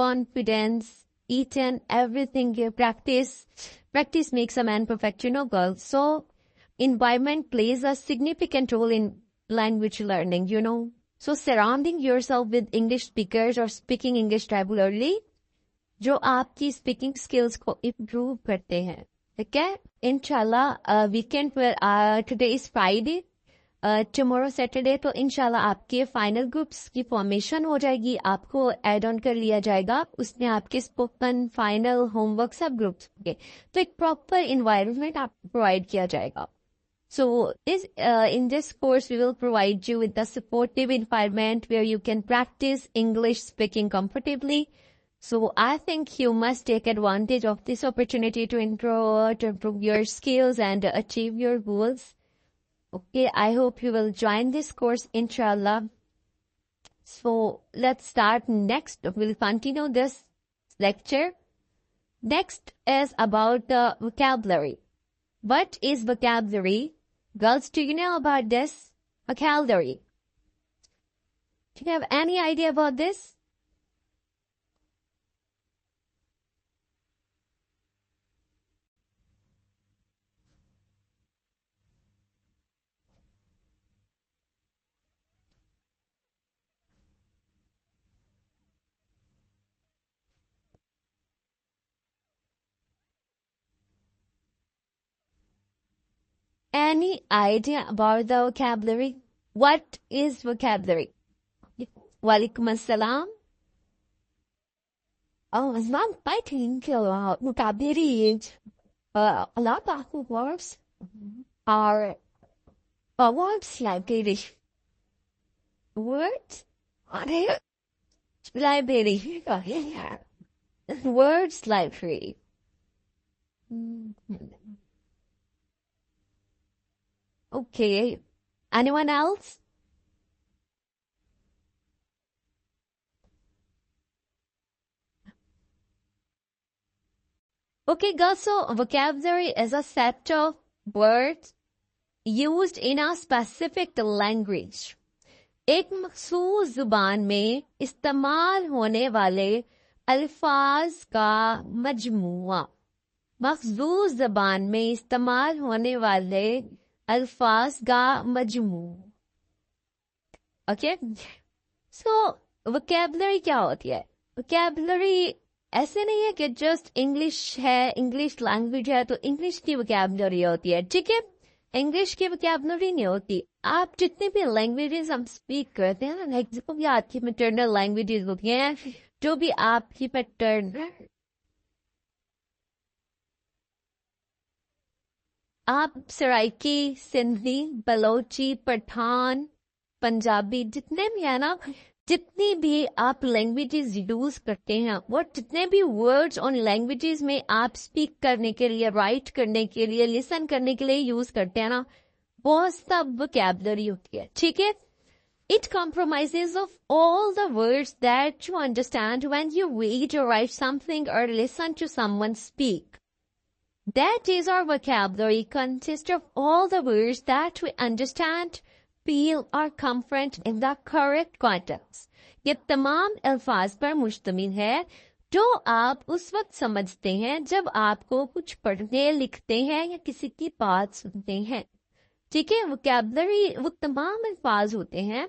confidence, each and everything. Practice makes a man perfect, girl. So environment plays a significant role in language learning, So surrounding yourself with English speakers or speaking English regularly, जो आपकी speaking skills को improve करते हैं, ठीक है. इंशाल्लाह weekend पर today is Friday, tomorrow Saturday, तो इंशाल्लाह आपके फाइनल ग्रुप्स की फॉर्मेशन हो जाएगी, आपको ऐड ऑन कर लिया जाएगा, उसमें आपके स्पोकन फाइनल होमवर्क सब ग्रुप्स होंगे, तो एक प्रॉपर इन्वायरमेंट आपको प्रोवाइड किया जाएगा. So in this course, we will provide you with a supportive environment where you can practice English speaking comfortably. So I think you must take advantage of this opportunity to improve your skills and achieve your goals. Okay, I hope you will join this course, inshallah. So let's start next. We'll continue this lecture. Next is about the vocabulary. What is vocabulary? Girls, do you know about this? Vocabulary. Do you have any idea about this? Any idea about the vocabulary? What is vocabulary? Walaikum assalam. Oh, it's not fighting vocabulary. A lot of words are words library. Words? Library. Words library. Okay. Anyone else? Okay, girls, so vocabulary is a set of words used in a specific language. एक मखसूस जुबान में इस्तेमाल होने वाले अल्फाज का मजमूआ. मखसूस जुबान में इस्तेमाल होने वाले अल्फाज का मजमू. ओके, सो वोकैबुलरी क्या होती है? वोकैबुलरी ऐसे नहीं है कि जस्ट इंग्लिश है, इंग्लिश लैंग्वेज है तो इंग्लिश की वोकैबुलरी होती है, ठीक है. इंग्लिश की वोकैबुलरी नहीं होती. आप जितने भी लैंग्वेजेस हम स्पीक करते हैं ना, लाइक जितनी भी आपकी मैटरनल लैंग्वेजेस होती हैं, जो भी आपकी पैटर्न, आप सराइकी, सिंधी, बलोची, पठान, पंजाबी, जितने भी है ना, जितनी भी आप लैंग्वेजेस यूज करते हैं, वो जितने भी वर्ड्स ऑन लैंग्वेजेस में आप स्पीक करने के लिए, राइट करने के लिए, लिसन करने के लिए यूज करते हैं ना, वो सब वोकैबुलरी होती है, ठीक है. It comprises of all the words that you understand when you read or write something or listen to someone speak. That is, our vocabulary consists of all the words that we understand, feel or comprehend in the correct context. ये तमाम अल्फाज पर मुश्तमिल है जो आप उस वक्त समझते हैं जब आपको कुछ पढ़ने लिखते हैं या किसी की बात सुनते हैं, ठीक है. वोकैबुलरी वो तमाम अल्फाज होते हैं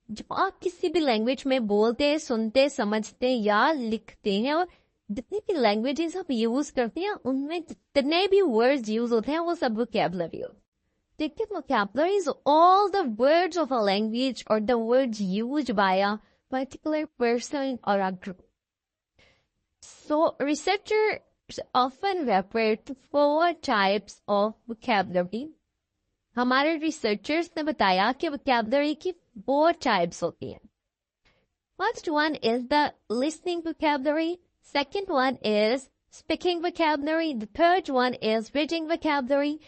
जो आप किसी भी लैंग्वेज में बोलते, सुनते, समझते या लिखते हैं, और जितनी भी लैंग्वेजेस आप यूज करते हैं उनमें जितने भी वर्ड्स यूज होते हैं वो सब वोकैबुलरी होते हैं, ठीक है. Vocabulary is all the words of a language और the words used by a particular person और a group. So researchers often refer to 4 types of vocabulary. हमारे रिसर्चर्स ने बताया कि vocabulary की 4 types होती हैं. First one is the listening vocabulary. Second one is speaking vocabulary. The third one is reading vocabulary.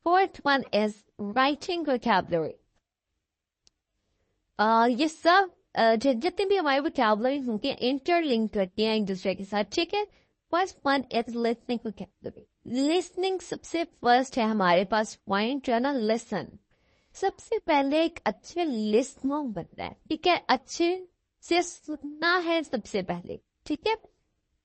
Fourth one is writing vocabulary. ये सब जितने भी हमारे vocabulary होंगे इंटरलिंक करती हैं एक दूसरे के साथ, ठीक है. First one is listening vocabulary. Listening सबसे फर्स्ट है हमारे पास पॉइंट जो है ना, लिसन. सबसे पहले एक अच्छे लिस्नर बनना है, ठीक है. अच्छे से सुनना है सबसे पहले. ठीक है।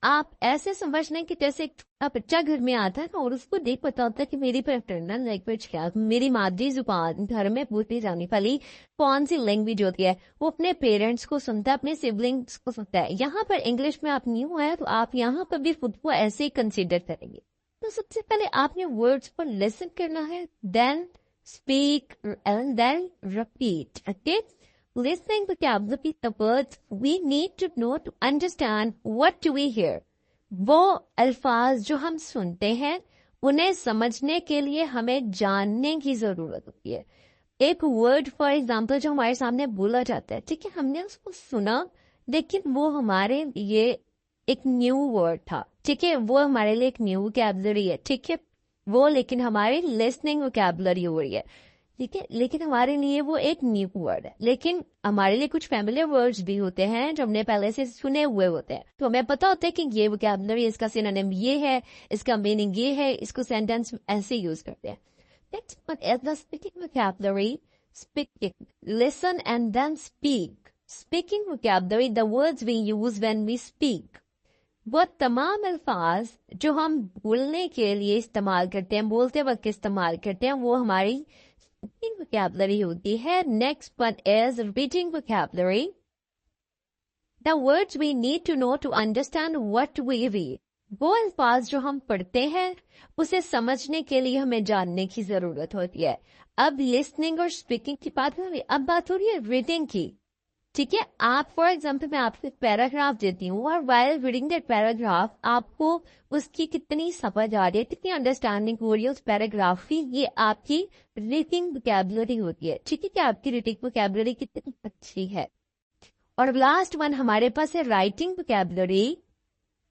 आप ऐसे समझने कि जैसे एक छोटा बच्चा घर में आता है ना और उसको देख पता होता है कि मेरी पैटर्नल लैंग्वेज क्या है, मेरी मादरी जुबान घर में बोली जाने वाली कौन सी लैंग्वेज होती है। वो अपने पेरेंट्स को सुनता है, अपने सिबलिंग्स को सुनता है। यहाँ पर इंग्लिश में आप न्यू है तो आप यहाँ पर भी खुद को ऐसे ही कंसिडर करेंगे। तो सबसे पहले आपने वर्ड्स पर लिसन करना है, then speak and then repeat. Okay, listening vocabulary the words we need to know to understand what do we hear। वो अल्फाज जो हम सुनते हैं उन्हें समझने के लिए हमें जानने की जरूरत होती है। एक वर्ड फॉर एग्जाम्पल जो हमारे सामने बोला जाता है, ठीक है, हमने उसको सुना लेकिन वो हमारे लिए एक न्यू वर्ड था, ठीक है, वो हमारे लिए एक न्यू वोकैबुलरी है, ठीक है, वो लेकिन हमारी लिसनिंग वोकैबुलरी हो रही है, ठीक है, लेकिन हमारे लिए वो एक न्यू वर्ड है। लेकिन हमारे लिए कुछ फैमिलियर वर्ड्स भी होते हैं जो हमने पहले से सुने हुए होते हैं, तो हमें पता होता है कि ये वोकैबुलरी, इसका सिनोनिम ये है, इसका मीनिंग ये है, इसको सेंटेंस ऐसे यूज करते हैं। Next one is the speaking vocabulary. Speaking, listen and then speak। Speaking vocabulary, the words we use when we speak। वो तमाम अल्फाज जो हम बोलने के लिए इस्तेमाल करते हैं, बोलते वक्त इस्तेमाल करते हैं, वो हमारी speaking vocabulary होती है। Next one is reading vocabulary. The words we need to know to understand what we read। वो अल्फाज जो हम पढ़ते हैं उसे समझने के लिए हमें जानने की जरूरत होती है। अब लिसनिंग और स्पीकिंग की बात हो रही है, अब बात हो रही है रीडिंग की, ठीक है। आप फॉर एग्जाम्पल मैं आपको एक पैराग्राफ देती हूँ और वाइल रीडिंग दैट पैराग्राफ आपको उसकी कितनी समझ आ रही है, कितनी अंडरस्टैंडिंग हो रही है उस पैराग्राफ की, ये आपकी रीडिंग वोकैबुलरी होती है, ठीक है, कि आपकी रीडिंग वोकैबुलरी कितनी अच्छी है। और लास्ट वन हमारे पास है writing vocabulary.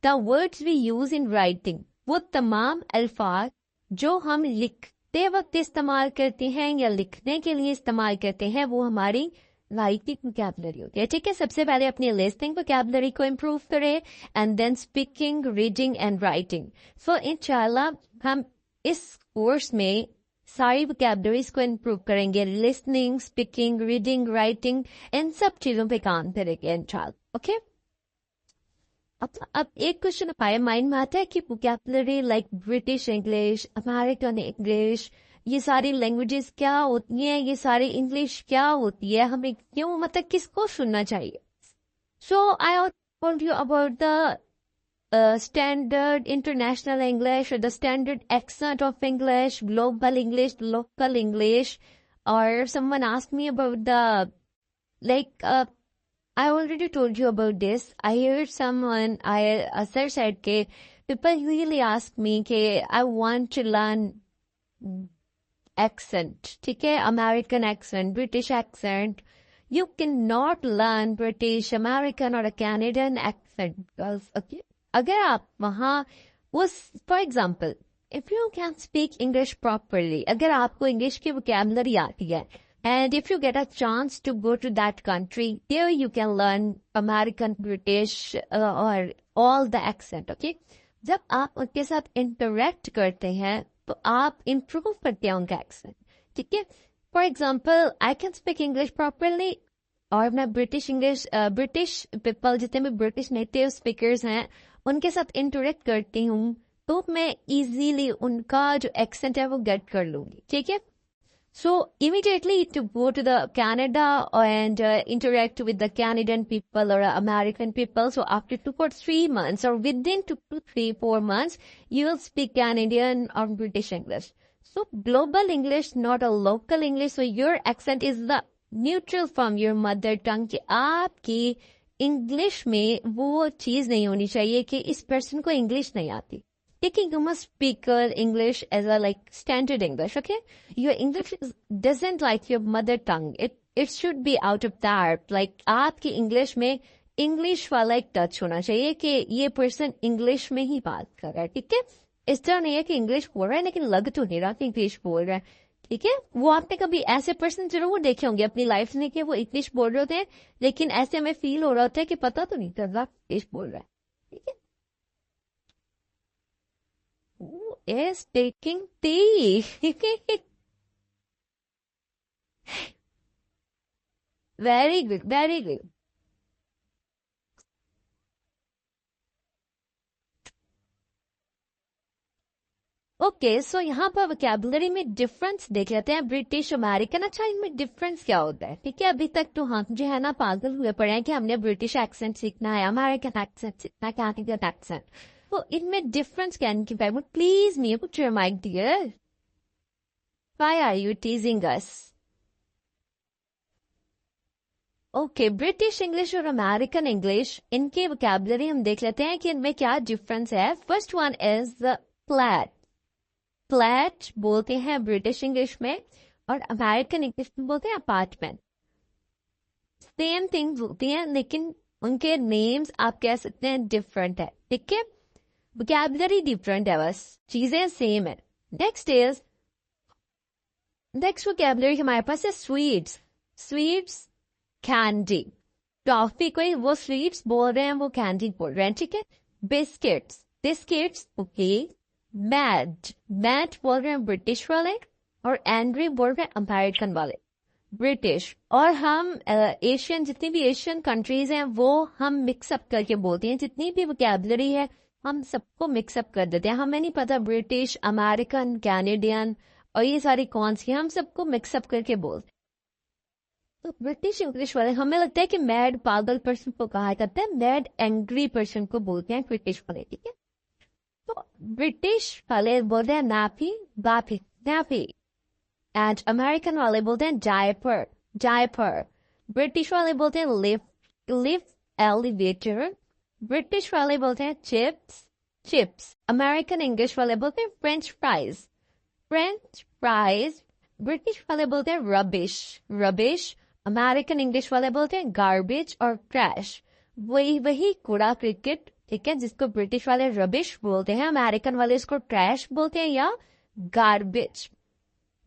The words we use in writing, वो तमाम अल्फाज जो हम लिखते वक्त इस्तेमाल करते हैं या लिखने के लिए इस्तेमाल करते हैं, वो हमारी राइटिंग वोकैबुलरी होती है, ठीक है। सबसे पहले अपनी लिसनिंग वोकैबुलरी को इम्प्रूव करें and then speaking, reading and writing. So इंशाल्लाह हम इस कोर्स में सारी वोकैबुलरीज को इम्प्रूव करेंगे, लिसनिंग, स्पीकिंग, रीडिंग, राइटिंग, इन सब चीजों पे काम करेंगे इंशाल्लाह। ओके, अब एक क्वेश्चन हमारे माइंड में आता है कि vocabulary like British English, American English, ये सारी लैंग्वेजेस क्या होती हैं, ये सारी इंग्लिश क्या होती है, हमें क्यों, मतलब किसको सुनना चाहिए। So I told you about the standard international English, the standard accent of English, global English, local English, और someone asked me about the like I already told you about this. I heard someone, sir said ke people really ask me ke I want to learn accent, ठीक है, American accent, British accent. You cannot learn British, American or a Canadian accent because okay, अगर आप वहाँ उस for example, if you can speak English properly, अगर आपको English की vocabulary आती है, and if you get a chance to go to that country, there you can learn American, British or all the accent, okay? जब आप उनके साथ interact करते हैं तो आप improve करते हैं उनका accent, ठीक है। For example, I can speak English properly और मैं British English, British people जितने भी British native speakers हैं उनके साथ interact करती हूँ तो मैं easily उनका जो accent है वो get कर लूँगी, ठीक है। So immediately to go to the Canada and interact with the Canadian people or American people. So after 2 or 3 months or within 2 to 3, 4 months, you will speak Canadian or British English. So global English, not a local English. So your accent is the neutral from your mother tongue कि आपकी English में वो चीज नहीं होनी चाहिए कि इस person को English नहीं आती। Taking you must speak English as a like standard English, okay? Your English doesn't like your mother tongue. It should be out of that. Like आपकी English में English वाला एक टच होना चाहिए कि ये person English में ही बात कर रहा है, ठीक है। इस तरह नहीं है कि English बोल रहा है लेकिन लग तो नहीं रहा कि English बोल रहा है, ठीक है। वो आपने कभी ऐसे person जरूर देखे होंगे अपनी लाइफ में कि वो English बोल रहे होते हैं लेकिन ऐसे हमें फील हो रहा होता है कि पता तो नहीं चल रहा English बोल रहा है, ठीक है। Who is taking tea? Very good, very good. Okay, so यहाँ पर वोकैबुलरी में डिफरेंस देख लेते हैं, ब्रिटिश अमेरिकन। अच्छा, इनमें डिफरेंस क्या होता है? ठीक है, अभी तक तो हम जो है ना पागल हुए पड़े हैं कि हमने ब्रिटिश एक्सेंट सीखना है, अमेरिकन एक्सेंट सीखना है, कैनेडियन एक्सेंट। तो इनमें डिफरेंस क्या है इनकी? Please me put your mic dear, why are you teasing us? Okay, British English और अमेरिकन इंग्लिश, इनके वोकैबुलरी हम देख लेते हैं कि इनमें क्या डिफरेंस है। First one is the flat. Flat बोलते हैं ब्रिटिश इंग्लिश में, और अमेरिकन इंग्लिश में बोलते हैं अपार्टमेंट। सेम थिंग बोलती हैं, लेकिन उनके नेम्स आप कह सकते हैं डिफरेंट है। ठीक है, वोकैबुलरी डिफरेंट है, बस चीजें सेम है। नेक्स्ट वोकैबुलरी हमारे पास है स्वीट्स। स्वीट्स, कैंडी, टॉफी, कोई वो स्वीट्स बोल रहे हैं, वो कैंडी बोल रहे हैं। ठीक है, biscuits, biscuits, okay. Mad, mad बोल रहे हैं ब्रिटिश वाले, और एंग्री बोल रहे हैं अमेरिकन वाले। ब्रिटिश और हम एशियन, जितनी भी एशियन कंट्रीज हैं वो हम मिक्सअप करके बोलते हैं। जितनी भी वोकैबुलरी है हम सबको मिक्सअप कर देते हैं। हमें नहीं पता ब्रिटिश, अमेरिकन, कैनेडियन और ये सारी कौन सी, हम सबको मिक्सअप करके बोलते हैं। तो ब्रिटिश इंग्लिश वाले, हमें लगता है कि मैड पागल पर्सन को कहा करता है, मैड एंग्री पर्सन को बोलते हैं ब्रिटिश वाले। ठीक है, तो ब्रिटिश वाले बोलते हैं नैपी, बापी, नैपी, एंड अमेरिकन वाले बोलते हैं डायपर, डायपर। ब्रिटिश वाले बोलते हैं लिफ्ट, लिफ्ट, एलिवेटर। ब्रिटिश वाले बोलते हैं चिप्स, चिप्स। अमेरिकन इंग्लिश वाले बोलते हैं French fries, French fries. British वाले बोलते हैं रबिश, रबिश। अमेरिकन इंग्लिश वाले बोलते हैं गार्बेज और ट्रैश। वही कूड़ा क्रिकेट। ठीक है, जिसको ब्रिटिश वाले रबिश बोलते हैं, अमेरिकन वाले इसको ट्रैश बोलते हैं या गार्बेज।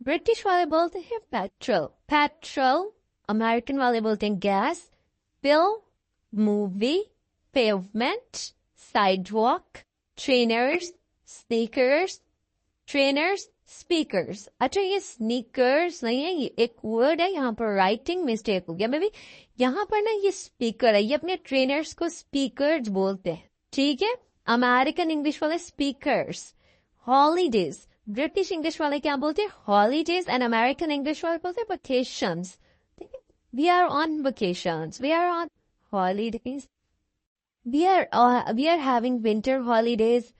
ब्रिटिश वाले बोलते हैं पेट्रोल, पेट्रोल। अमेरिकन वाले बोलते हैं gas, film, movie, pavement, sidewalk, trainers, sneakers, trainers, speakers. अच्छा, ये स्नीकर्स नहीं है, ये एक वर्ड है, यहाँ पर राइटिंग मिस्टेक हो गया। मे बी यहाँ पर ना ये स्पीकर है, ये अपने ट्रेनर्स को स्पीकर्स बोलते हैं। ठीक है, अमेरिकन इंग्लिश वाले स्पीकर्स। हॉलीडेज, ब्रिटिश इंग्लिश वाले क्या बोलते हैं? हॉलीडेज, एंड अमेरिकन इंग्लिश वाले बोलते हैं वेकेशंस। ठीक है, we are on vacations, we are on holidays, we are having winter holidays.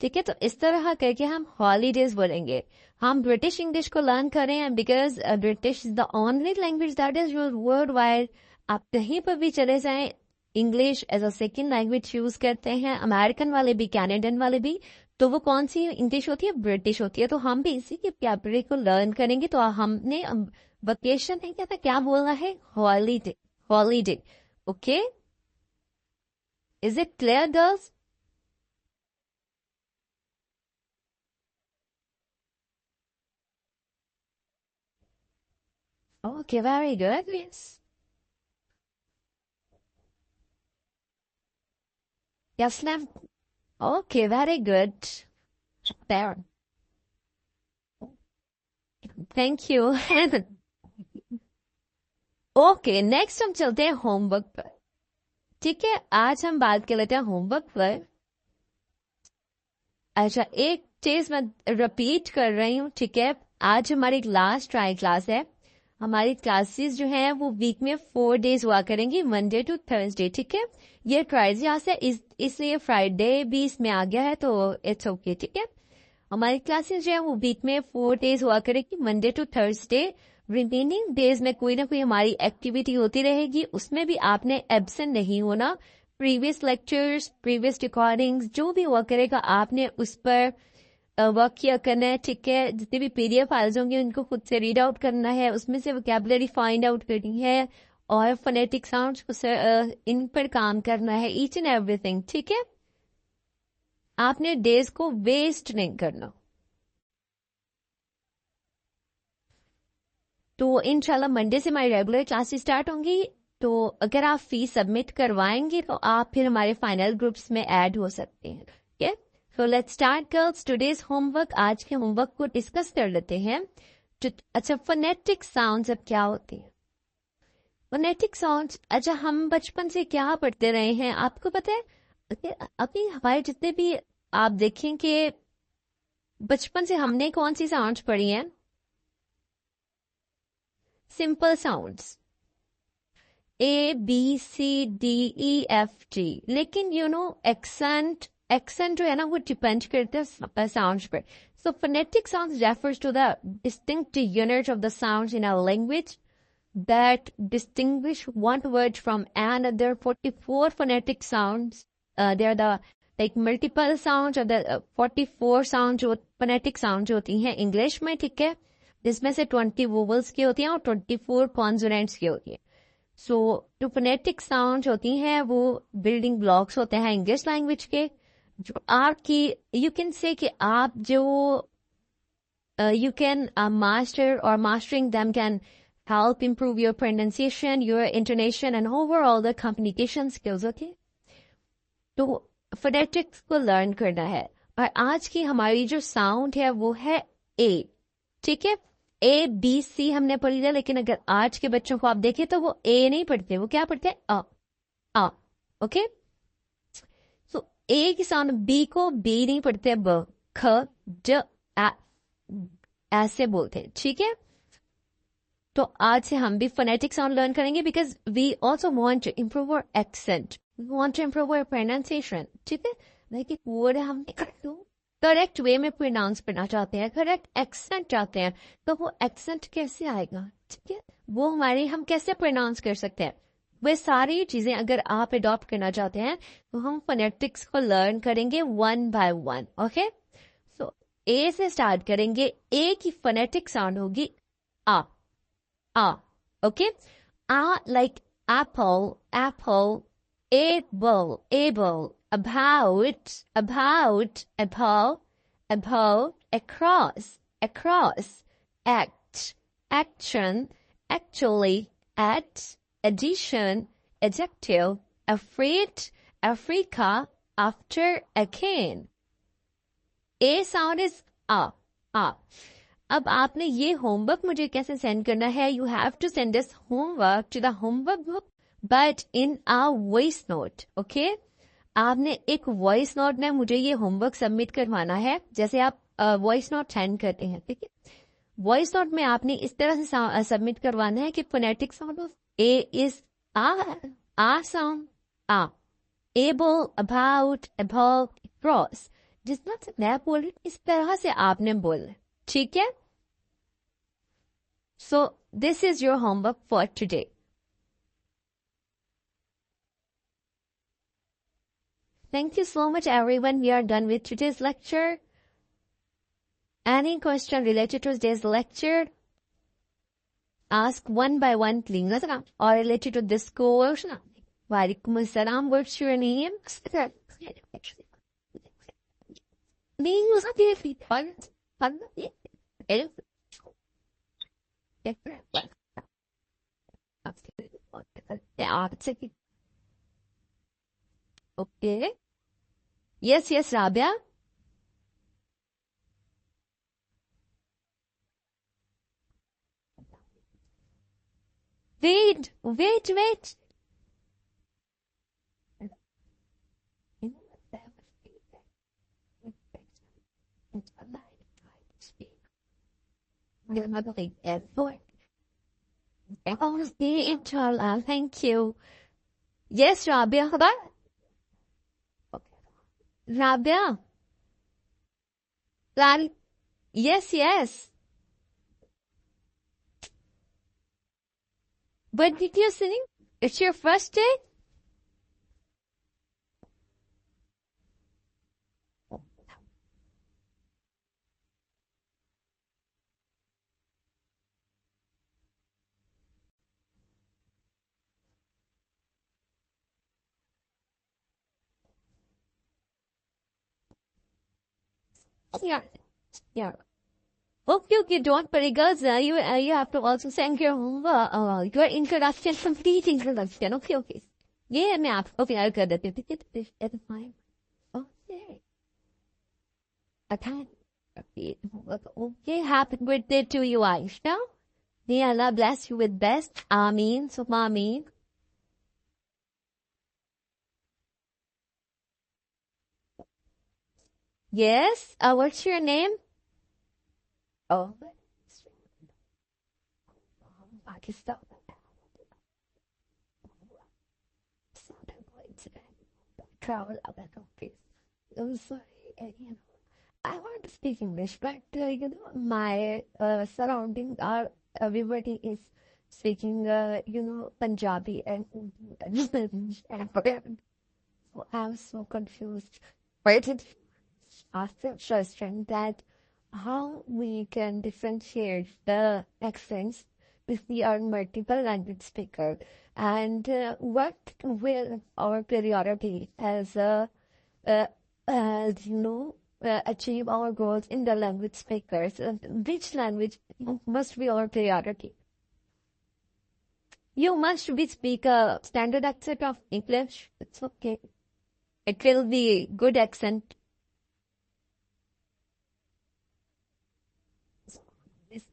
ठीक है, तो इस तरह करके हम हॉलीडेज बोलेंगे। हम ब्रिटिश इंग्लिश को लर्न करें, and because British is the only language that is used world wide. आप कहीं पर भी चले जाएं, English as a second language use करते हैं। अमेरिकन वाले भी, कैनेडियन वाले भी। तो वो कौन सी इंग्लिश होती है? ब्रिटिश होती है। तो हम भी इसी की वोकैबुलरी को लर्न करेंगे। तो हमने वेकेशन नहीं कहता, क्या बोलना है? Holiday, holiday. Okay, is it clear girls? Okay, very good. Yes. Yes, ma'am. Okay, very good. There. Thank you. Okay, next हम चलते हैं होमवर्क पर। ठीक है, आज हम बात कर लेते हैं होमवर्क पर। अच्छा, एक चीज मैं रिपीट कर रही हूँ। ठीक है, आज हमारी लास्ट ट्राई क्लास है। हमारी क्लासेस जो हैं वो वीक में 4 डेज हुआ करेंगी, मंडे टू थर्सडे। ठीक है, ये ट्राइज यहाँ से इसलिए फ्राइडे भी इसमें आ गया है, तो इट्स ओके। ठीक है, हमारी क्लासेस जो है वो वीक में 4 डेज हुआ करेगी, Monday to Thursday. Remaining days में कोई ना कोई हमारी एक्टिविटी होती रहेगी, उसमें भी आपने एब्सेंट नहीं होना। प्रीवियस लेक्चर्स, प्रीवियस रिकॉर्डिंग्स जो भी हुआ करेगा आपने उस पर वर्क किया करना है। ठीक है, जितने भी पीडीएफ फाइल्स होंगे उनको खुद से रीड आउट करना है, उसमें से वोकैबुलरी फाइंड आउट करनी है, और फोनेटिक साउंड्स इन पर काम करना है, ईच एंड एवरीथिंग। ठीक है, आपने डेज को वेस्ट नहीं करना। तो इंशाल्लाह मंडे से हमारी रेगुलर क्लासेस स्टार्ट होंगी। तो अगर आप फीस सबमिट करवाएंगे तो आप फिर हमारे फाइनल ग्रुप्स में ऐड हो सकते हैं। ठीक है, so let's start girls today's homework. आज के होमवर्क को डिस्कस कर लेते हैं। अच्छा, फोनेटिक साउंड्स अब क्या होती हैं? फोनेटिक साउंड्स, अच्छा हम बचपन से क्या पढ़ते रहे हैं आपको पता है? अभी हमारे जितने भी आप देखें कि बचपन से हमने कौन सी साउंड्स पढ़ी हैं? Simple sounds, A B C D E F G. लेकिन एक्सेंट जो है ना वो डिपेंड करता है साउंड्स पर. So phonetic sounds refers to the distinct units of the sounds in a language that distinguish one word from another. 44 phonetic sounds. They are the like multiple sounds of the 44 sounds जो phonetic sounds होती हैं English में, ठीक है, जिसमें से 20 vowels की होती हैं और 24 कॉन्सोनेंट्स की होती हैं. सो जो फोनेटिक साउंड होती हैं वो बिल्डिंग ब्लॉक्स होते हैं इंग्लिश लैंग्वेज के, जो आपकी यू कैन से कि आप जो you can master or mastering them can help improve your pronunciation, your intonation and overall the communication skills. Okay, तो phonetics को लर्न करना है. और आज की हमारी जो साउंड है वो है ए, ठीक है. ए बी सी हमने पढ़ी है, लेकिन अगर आज के बच्चों को आप देखें तो वो ए नहीं पढ़ते, वो क्या पढ़ते हैं? अ. ओके, सो ए की साउंड बी को बी नहीं पढ़ते, ब ख ज ऐसे बोलते हैं, ठीक है. तो आज से हम भी फोनेटिक साउंड लर्न करेंगे because we also want to improve our accent, we want to improve our pronunciation, ठीक है. लाइक एक वर्ड हम करेक्ट वे में प्रोनाउंस करना चाहते हैं, करेक्ट एक्सेंट चाहते हैं, तो वो एक्सेंट कैसे आएगा, ठीक है, वो हमारी हम कैसे प्रोनाउंस कर सकते हैं, वे सारी चीजें अगर आप अडॉप्ट करना चाहते हैं तो हम फोनेटिक्स को लर्न करेंगे one by one. Okay, so A से स्टार्ट करेंगे. ए की फोनेटिक साउंड होगी आ. ओके, आ like apple, apple. able, able. About, above, across, act, action, actually, at, addition, adjective, afraid, Africa, after, again. A sound is a. अब आपने ये homework मुझे कैसे सेंड करना है? You have to send this homework to the homework book but in a voice note. Okay, आपने एक voice note में मुझे ये होमवर्क सबमिट करवाना है, जैसे आप वॉइस नोट सेंड करते हैं, ठीक है. वॉइस नोट में आपने इस तरह से सबमिट करवाना है कि phonetic sound of A is आ साउंड आ. Able, about, above, cross. जिस तरह से मैं बोल रही इस तरह से आपने बोलना, ठीक है. So this is your homework for today. Thank you so much, everyone. We are done with today's lecture. Any question related to today's lecture? Ask one by one, please. Or related to this course. Walaikum assalam. What's your name? Okay. Yes, Rabia. Wait. Thank you. Yes, Rabia. Rabia. Yes. What did you sing? It's your first day? Yeah. Okay, don't worry, girls. You have to also send your homework, your introduction, complete introduction. Okay. Yeah, मैं आपको प्यार कर देती हूँ, ठीक है? It's fine. Okay. Okay, happy birthday to you, Aisha. May Allah bless you with best. Ameen. Summa ameen. Yes. What's your name? Oh, Pakistan. Travel other countries. I'm sorry, I want to speak English, but my surrounding are everybody is speaking, Punjabi and Spanish and Korean. So I'm so confused. But it also interesting that how we can differentiate the accents if we are multiple language speaker, and what will our priority as uh, achieve our goals in the language speakers. Which language must be our priority? You must be speak a standard accent of English. It's okay. It will be good accent. This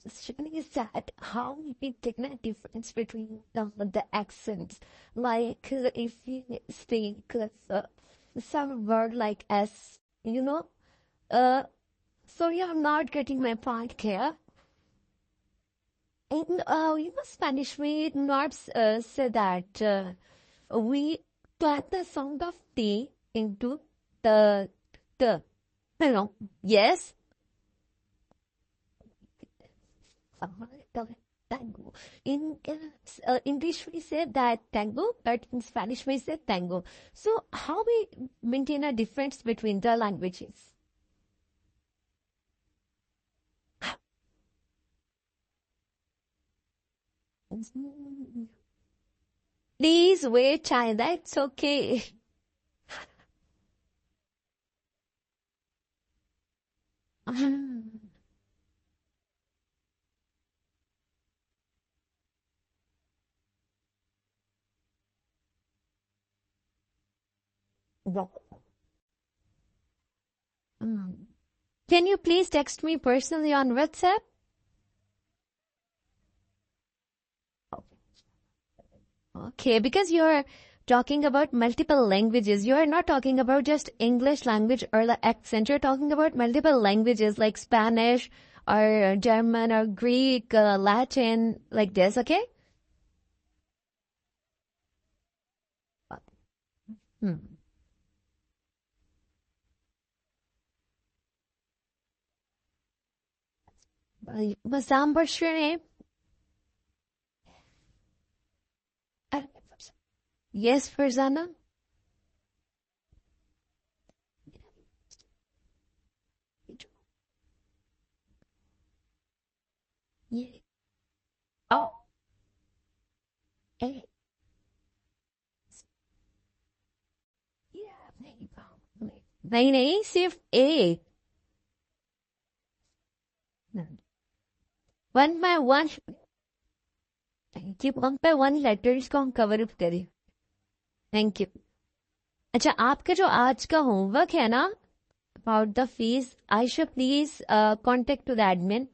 question is that how we take a difference between the accents. Like if you speak some word like S, sorry, I'm not getting my point here. In Spanish, we not say that we add the sound of T into the. Yes. Tango. In English, we say that tango, but in Spanish, we say tango. So, how we maintain a difference between the languages? Please wait, child. That's okay. Can you please text me personally on WhatsApp? Okay, because you're talking about multiple languages. You are not talking about just English language or the accent. You're talking about multiple languages like Spanish or German or Greek, Latin, like this, okay? Hmm. Masam, what's your name? Uh, Yes, Farzana? Yeah. Oh, A. Yeah, नहीं नहीं सिर्फ A. One by one. Thank you. One by one letters को हम cover up करें. Thank you. अच्छा, आपका जो आज का होमवर्क है ना, about the fees, Ayesha please contact to the admin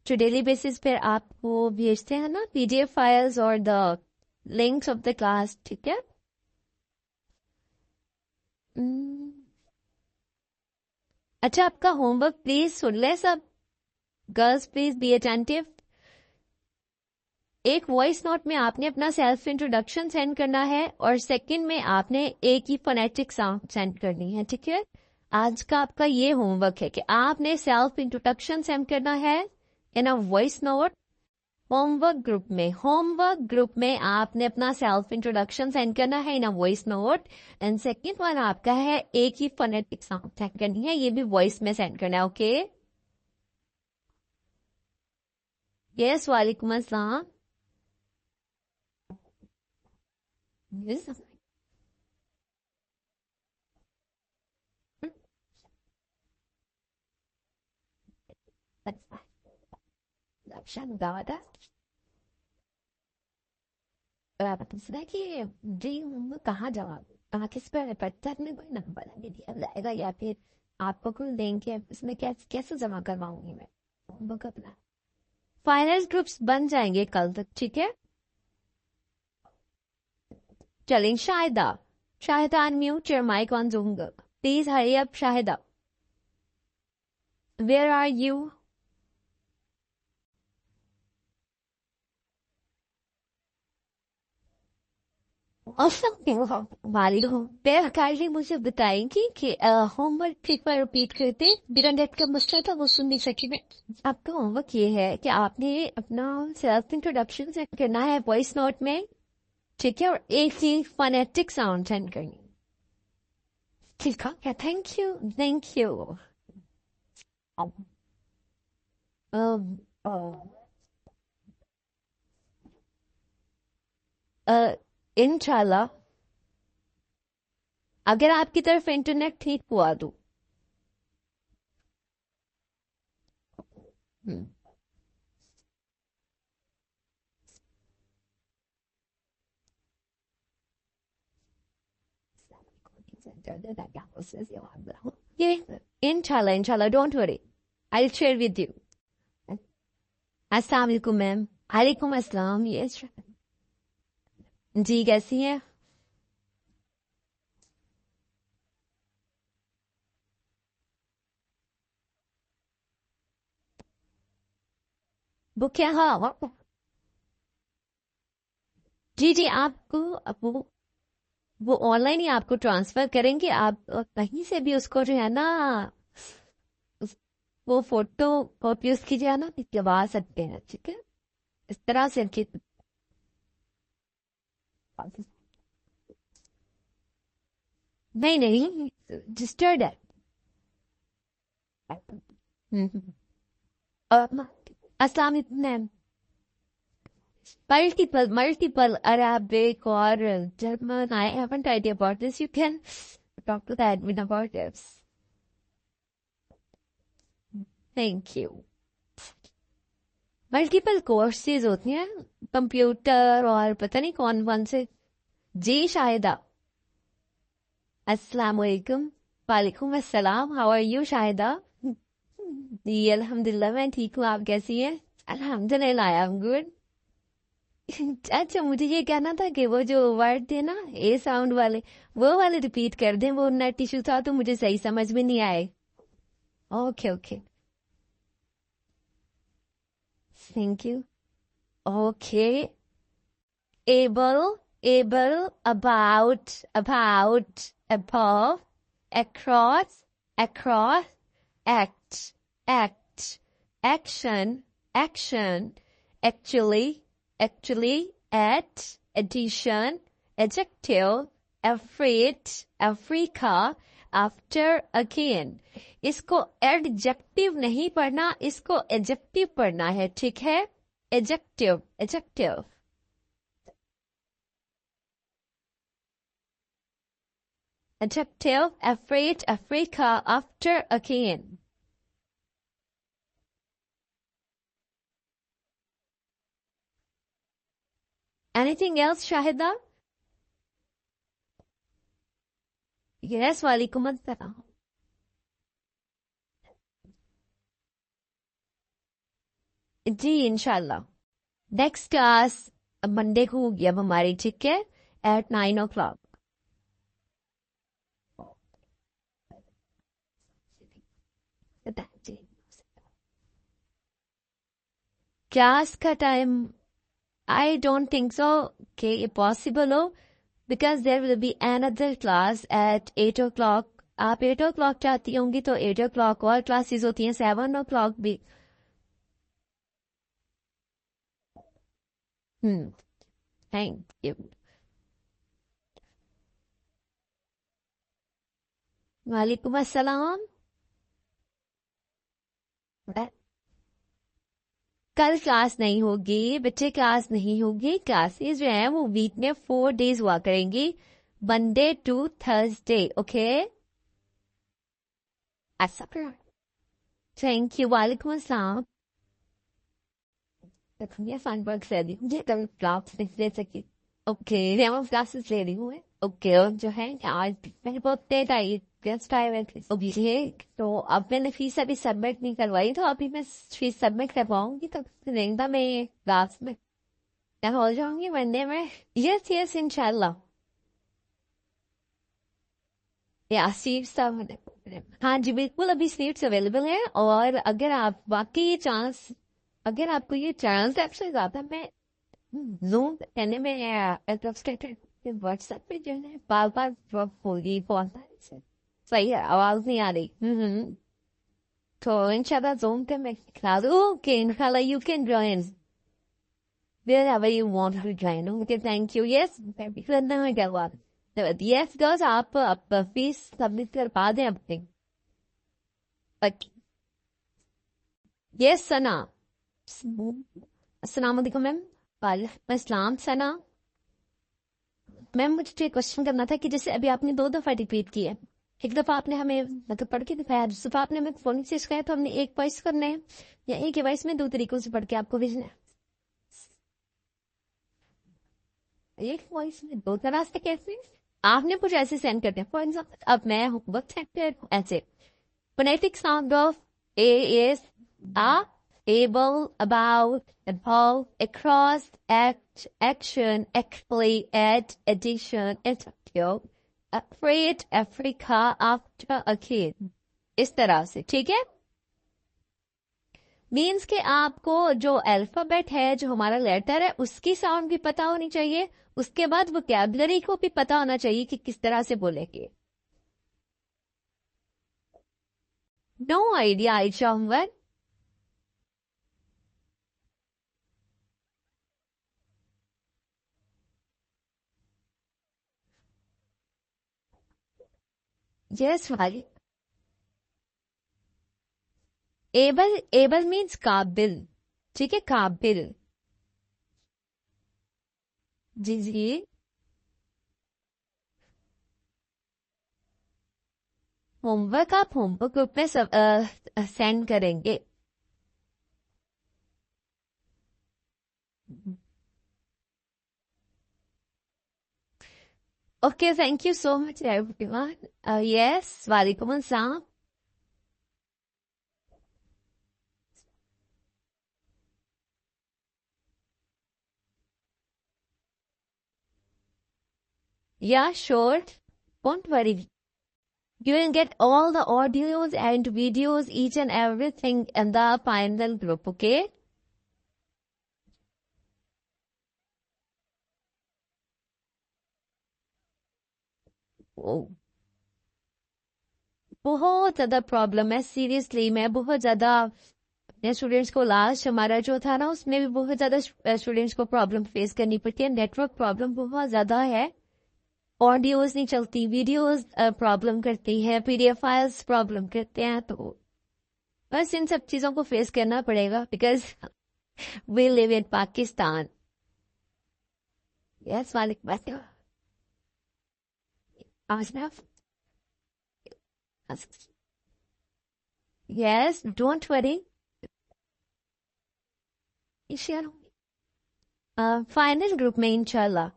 जो डेली बेसिस पर आपको भेजते हैं ना PDF फाइल्स और the links of the class, ठीक है? अच्छा, आपका होमवर्क प्लीज सुन ले सब. Girls please be attentive. एक वॉइस नोट में आपने अपना सेल्फ इंट्रोडक्शन सेंड करना है और सेकंड में आपने एक ही फोनेटिक साउंड सेंड करनी है, ठीक है? आज का आपका ये होमवर्क है कि आपने सेल्फ इंट्रोडक्शन सेंड करना है in a voice note. Homework group में आपने अपना सेल्फ इंट्रोडक्शन सेंड करना है in a voice note. And second one आपका है एक ही फोनेटिक साउंड सेंड करनी है, ये भी वॉइस में सेंड करना है, ओके? यस, वालेकुम अस्सलाम. Yes. That's fine. Option data. पूछना कि जी हम कहाँ जवाब किस पर पट्टर में कोई नंबर आगे दिया जाएगा या फिर आपको कुछ देंगे, इसमें कैसे जमा करवाऊंगी मैं होमवर्क अपना. फाइनल ग्रुप्स बन जाएंगे कल तक, ठीक है? चलें. Shahida unmute your mic on Zoom. Please hurry up Shahida. Where are you? वालेकुम काइंडली मुझे बताएंगी कि होमवर्क एक बार रिपीट करते मेरा नेट का मसला था वो सुन नहीं सकी मैं आपका होमवर्क ये है कि आपने अपना सेल्फ इंट्रोडक्शन करना है वॉइस नोट में ठीक है और एक ही फोनेटिक साउंड सेंड करनी ठीक है क्या थैंक यू इंशाल्लाह अगर आपकी तरफ इंटरनेट ठीक हुआ तो ये इंशाल्लाह don't worry I share with you अस्सलाम वालेकुम मैम वालेकुम अस्सलाम यस जी कैसी हैं वो क्या हाँ जी आपको वो ऑनलाइन ही आपको ट्रांसफर करेंगे आप कहीं से भी उसको जो है ना वो फोटो कॉपी उसकी जो है ना निकलवा सकते हैं ठीक है इस तरह से कि नहीं रजिस्टर्ड है अस्सलाम वालेकुम ma'am multiple Arabic or German. I haven't idea about this. You can talk to the admin about this. Thank you. Multiple courses होती हैं कंप्यूटर और पता नहीं कौन कौन से जी शाहिदा अस्सलाम वालेकुम वालेकुम अस्सलाम हाउ आर यू शाहिदा जी अल्हम्दुलिल्लाह मैं ठीक हूँ आप कैसी हैं अल्हम्दुलिल्लाह आई एम गुड अच्छा मुझे ये कहना था कि वो जो वर्ड थे ना ए साउंड वाले वो वाले रिपीट कर दें वो नेट इशू था तो मुझे सही समझ में नहीं आए okay thank you okay able about above across act action actually at addition adjective afraid africa after again इसको एडजेक्टिव नहीं पढ़ना इसको एडजेक्टिव पढ़ना है ठीक है adjective adjective afraid africa after again anything else shahida yes walaikum assalam जी इंशाल्लाह next class Monday को होगी अब हमारी ठीक है एट 9 o'clock क्लास का time I don't think so कि ये पॉसिबल हो because there will be another class at 8 o'clock आप 8 o'clock चाहती होंगी तो 8 o'clock और क्लासेस होती हैं 7 o'clock भी थैंक यू वालेकुम अस्सलाम कल क्लास नहीं होगी बच्चे क्लास नहीं होगी क्लासेस जो है वो वीक में 4 days हुआ करेंगी मंडे टू थर्सडे ओके ऐसा थैंक यू वालेकुम अस्सलाम ये फन वर्क ले दी मुझे कभी क्लास नहीं ले सकी ओके मैं क्लासेस ले रही हूँ ओके जो है आज मेरे बहुत देर आई गेस्ट आए हुए थे ओके तो अब मैंने फीस अभी सबमिट नहीं करवाई तो अभी मैं फीस सबमिट करवाऊंगी तो रेंदा मैं क्लास में मैं हो जाऊंगी मंडे में यस इंशाल्लाह या सीट्स हाँ जी बिल्कुल अभी सीट्स अवेलेबल है और अगर आप वाकई ये चांस अगर आपको ये चांस आपसे ज्यादा मैं जूम कहने में इंटरेस्टेड व्हाट्सएप पे जो है बार बार होगी कौन था सही है आवाज नहीं आ रही तो इंशाल्लाह ज़ूम पे मैं दिखा दूँ ओके इंशाल्लाह you can join wherever you want to join okay thank you yes very good ना मैं क्या हुआ yes girls आप फीस सबमिट कर पा दें अपनी yes सना अस्सलाम वालेकुम मैम वालेकुम अस्सलाम सना मैम मुझे क्वेश्चन करना था कि जैसे अभी आपने 2 दफा रिपीट किया एक दफा आपने हमें मतलब पढ़ के दिखाया दूसरी दफा आपने हमें फोन से सिखाया तो हमने एक वॉइस करना है या एक ही वॉइस में 2 तरीकों से पढ़ के आपको भेजना है एक वॉइस में 2 तरह से कैसे आपने कुछ ऐसे सेंड करते हैं फॉर एग्जाम्पल अब मैं होमवर्क सेंड कर ऐसे phonetic sound of A is a able, about, involve, across, act, action, actually, add, addition, interview, afraid, Africa, after a kid. इस तरह से ठीक है मीन्स के आपको जो अल्फाबेट है जो हमारा लेटर है उसकी साउंड भी पता होनी चाहिए उसके बाद वोकैबुलरी को भी पता होना चाहिए कि किस तरह से बोलेंगे no idea Ayesha Ahmed yes भाई एबल मीन्स काबिल ठीक है काबिल जी जी होमवर्क आप होमवर्क ग्रुप में सेंड करेंगे okay thank you so much everyone yes वालेकुम अस्सलाम Yeah, sure. Don't worry. You will get all the audios and videos, each and everything in the final group, okay? Oh. बहुत ज्यादा problem है seriously मैं बहुत ज्यादा अपने स्टूडेंट्स को लास्ट हमारा जो था ना उसमें भी बहुत ज्यादा स्टूडेंट्स को प्रॉब्लम फेस करनी पड़ती है नेटवर्क प्रॉब्लम बहुत ज्यादा है ऑडियोज नहीं चलती वीडियोज प्रॉब्लम करती है पीडीएफ फाइल्स प्रॉब्लम करते हैं तो बस इन सब चीजों को फेस करना पड़ेगा because we live in Pakistan yes वालेकुम अस्सलाम yes don't worry share final group में इंशाल्लाह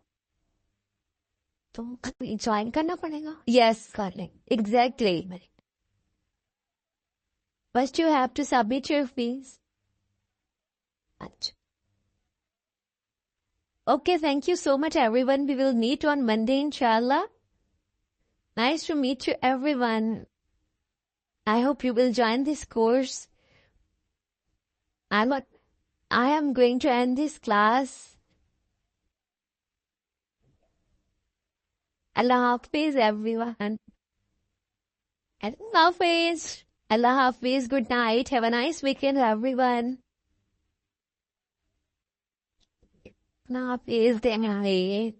तो ज्वाइन करना पड़ेगा यस कर लेंगे exactly first you have to submit your fees अच्छा okay thank you so much everyone we will meet on Monday inshallah nice to meet you everyone I hope you will join this course I am going to end this class Allah Hafiz everyone. Allah Hafiz. Allah Hafiz. Good night. Have a nice weekend everyone. Allah Hafiz. Good night.